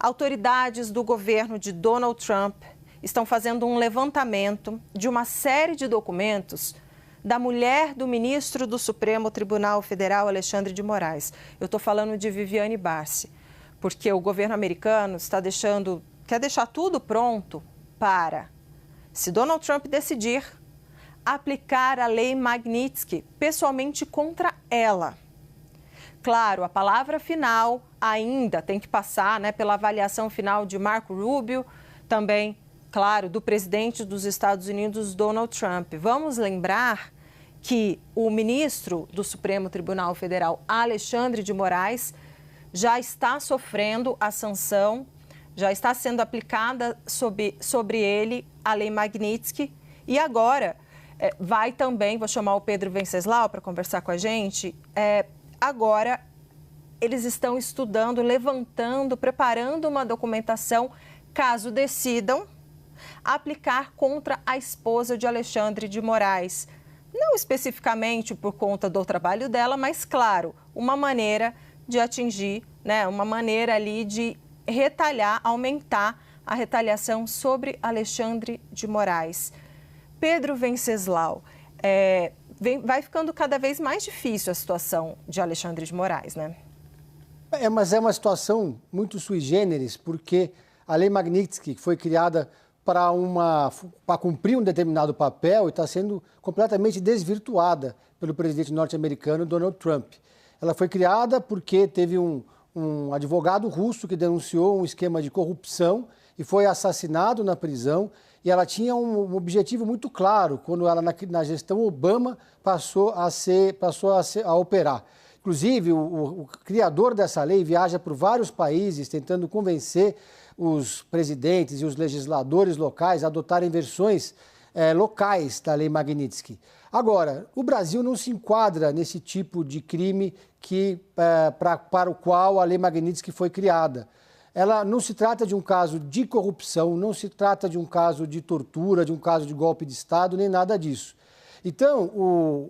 Autoridades do governo de Donald Trump estão fazendo um levantamento de uma série de documentos da mulher do ministro do Supremo Tribunal Federal, Alexandre de Moraes. Eu estou falando de Viviane Barsi, porque o governo americano quer deixar tudo pronto para, se Donald Trump decidir, aplicar a lei Magnitsky pessoalmente contra ela. Claro, a palavra final ainda tem que passar, pela avaliação final de Marco Rubio, também, claro, do presidente dos Estados Unidos, Donald Trump. Vamos lembrar que o ministro do Supremo Tribunal Federal, Alexandre de Moraes, já está sofrendo a sanção, já está sendo aplicada sobre ele a lei Magnitsky e agora vai também, vou chamar o Pedro Venceslau para conversar com a gente, agora eles estão estudando, levantando, preparando uma documentação, caso decidam aplicar contra a esposa de Alexandre de Moraes. Não especificamente por conta do trabalho dela, mas, claro, uma maneira de atingir, uma maneira ali de retalhar, aumentar a retaliação sobre Alexandre de Moraes. Pedro Venceslau, vai ficando cada vez mais difícil a situação de Alexandre de Moraes, né? Mas é uma situação muito sui generis, porque a lei Magnitsky foi criada para cumprir um determinado papel e está sendo completamente desvirtuada pelo presidente norte-americano Donald Trump. Ela foi criada porque teve um advogado russo que denunciou um esquema de corrupção e foi assassinado na prisão. E ela tinha um objetivo muito claro quando ela, na gestão Obama, passou a operar. Inclusive, o criador dessa lei viaja por vários países tentando convencer os presidentes e os legisladores locais a adotarem versões locais da lei Magnitsky. Agora, o Brasil não se enquadra nesse tipo de crime para o qual a lei Magnitsky foi criada. Ela não se trata de um caso de corrupção, não se trata de um caso de tortura, de um caso de golpe de Estado, nem nada disso. Então,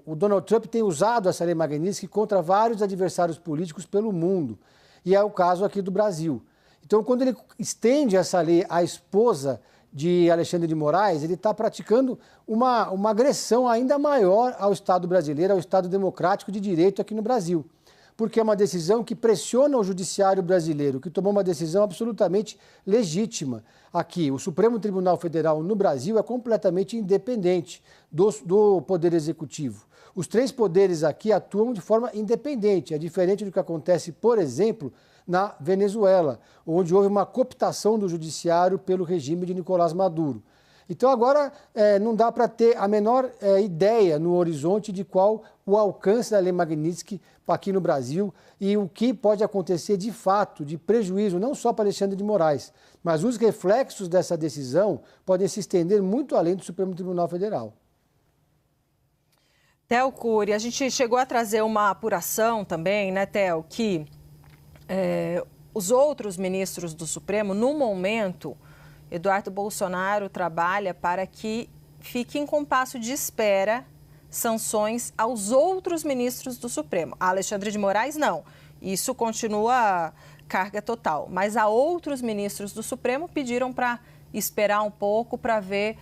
o Donald Trump tem usado essa lei Magnitsky contra vários adversários políticos pelo mundo. E é o caso aqui do Brasil. Então, quando ele estende essa lei à esposa de Alexandre de Moraes, ele está praticando uma agressão ainda maior ao Estado brasileiro, ao Estado democrático de direito aqui no Brasil. Porque é uma decisão que pressiona o judiciário brasileiro, que tomou uma decisão absolutamente legítima aqui. O Supremo Tribunal Federal no Brasil é completamente independente do Poder Executivo. Os três poderes aqui atuam de forma independente. É diferente do que acontece, por exemplo, na Venezuela, onde houve uma cooptação do judiciário pelo regime de Nicolás Maduro. Então, agora, não dá para ter a menor ideia no horizonte de qual o alcance da lei Magnitsky aqui no Brasil e o que pode acontecer de fato, de prejuízo, não só para Alexandre de Moraes, mas os reflexos dessa decisão podem se estender muito além do Supremo Tribunal Federal. Theo Cury, a gente chegou a trazer uma apuração também, né, Theo, que os outros ministros do Supremo, no momento, Eduardo Bolsonaro trabalha para que fique em compasso de espera sanções aos outros ministros do Supremo. A Alexandre de Moraes, não. Isso continua carga total. Mas a outros ministros do Supremo pediram para esperar um pouco para ver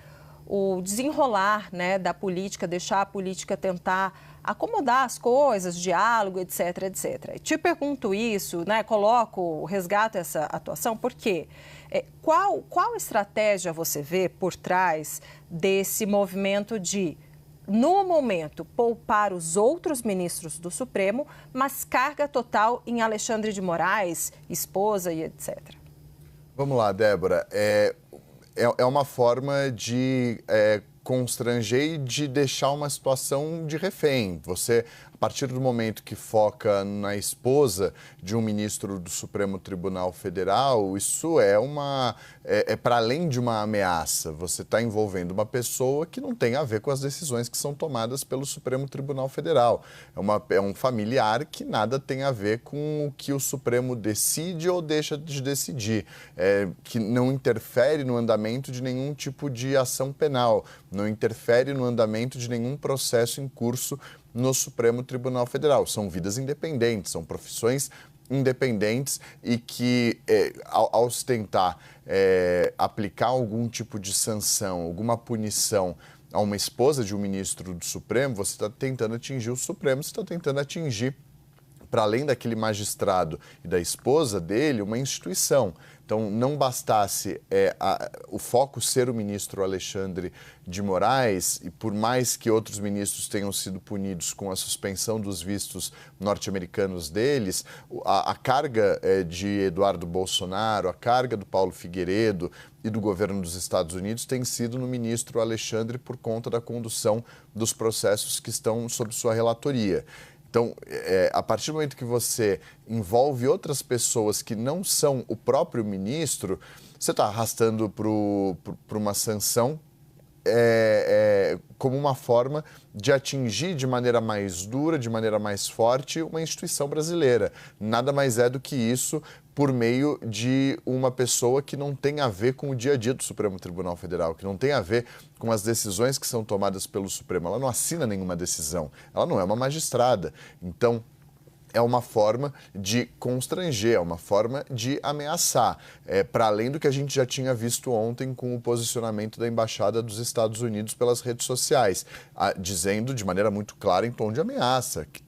o desenrolar, da política, deixar a política tentar acomodar as coisas, diálogo, etc, etc. E te pergunto isso, resgato essa atuação, porque qual estratégia você vê por trás desse movimento de, no momento, poupar os outros ministros do Supremo, mas carga total em Alexandre de Moraes, esposa e etc? Vamos lá, Débora. É uma forma de constranger e de deixar uma situação de refém. Você, a partir do momento que foca na esposa de um ministro do Supremo Tribunal Federal, isso é para além de uma ameaça. Você está envolvendo uma pessoa que não tem a ver com as decisões que são tomadas pelo Supremo Tribunal Federal. É um familiar que nada tem a ver com o que o Supremo decide ou deixa de decidir, que não interfere no andamento de nenhum tipo de ação penal, não interfere no andamento de nenhum processo em curso no Supremo Tribunal Federal. São vidas independentes, são profissões independentes e que, ao se tentar aplicar algum tipo de sanção, alguma punição a uma esposa de um ministro do Supremo, você está tentando atingir o Supremo, você está tentando atingir, para além daquele magistrado e da esposa dele, uma instituição. Então, não bastasse o foco ser o ministro Alexandre de Moraes, e por mais que outros ministros tenham sido punidos com a suspensão dos vistos norte-americanos deles, a carga de Eduardo Bolsonaro, a carga do Paulo Figueiredo e do governo dos Estados Unidos tem sido no ministro Alexandre por conta da condução dos processos que estão sob sua relatoria. Então, a partir do momento que você envolve outras pessoas que não são o próprio ministro, você está arrastando para uma sanção como uma forma de atingir de maneira mais dura, de maneira mais forte, uma instituição brasileira. Nada mais é do que isso por meio de uma pessoa que não tem a ver com o dia a dia do Supremo Tribunal Federal, que não tem a ver com as decisões que são tomadas pelo Supremo. Ela não assina nenhuma decisão, ela não é uma magistrada. Então, é uma forma de constranger, é uma forma de ameaçar, para além do que a gente já tinha visto ontem com o posicionamento da Embaixada dos Estados Unidos pelas redes sociais, dizendo de maneira muito clara, em tom de ameaça, que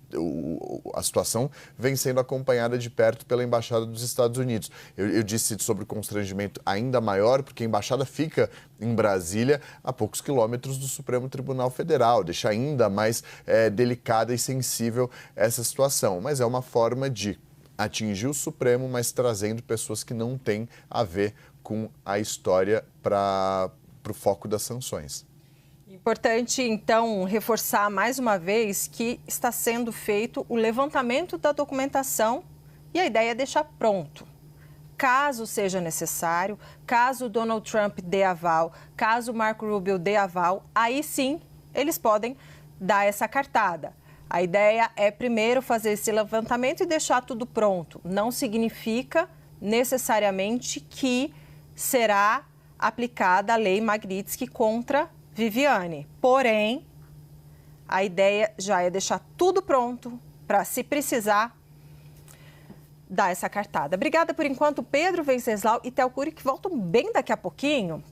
a situação vem sendo acompanhada de perto pela Embaixada dos Estados Unidos. Eu disse sobre o constrangimento ainda maior, porque a Embaixada fica em Brasília, a poucos quilômetros do Supremo Tribunal Federal, deixa ainda mais delicada e sensível essa situação. Mas é uma forma de atingir o Supremo, mas trazendo pessoas que não têm a ver com a história para o foco das sanções. Importante, então, reforçar mais uma vez que está sendo feito o levantamento da documentação e a ideia é deixar pronto. Caso seja necessário, caso Donald Trump dê aval, caso Marco Rubio dê aval, aí sim eles podem dar essa cartada. A ideia é primeiro fazer esse levantamento e deixar tudo pronto. Não significa necessariamente que será aplicada a lei Magnitsky contra Viviane. Porém, a ideia já é deixar tudo pronto para, se precisar, dar essa cartada. Obrigada por enquanto, Pedro Venceslau e Théo Cury, que voltam bem daqui a pouquinho.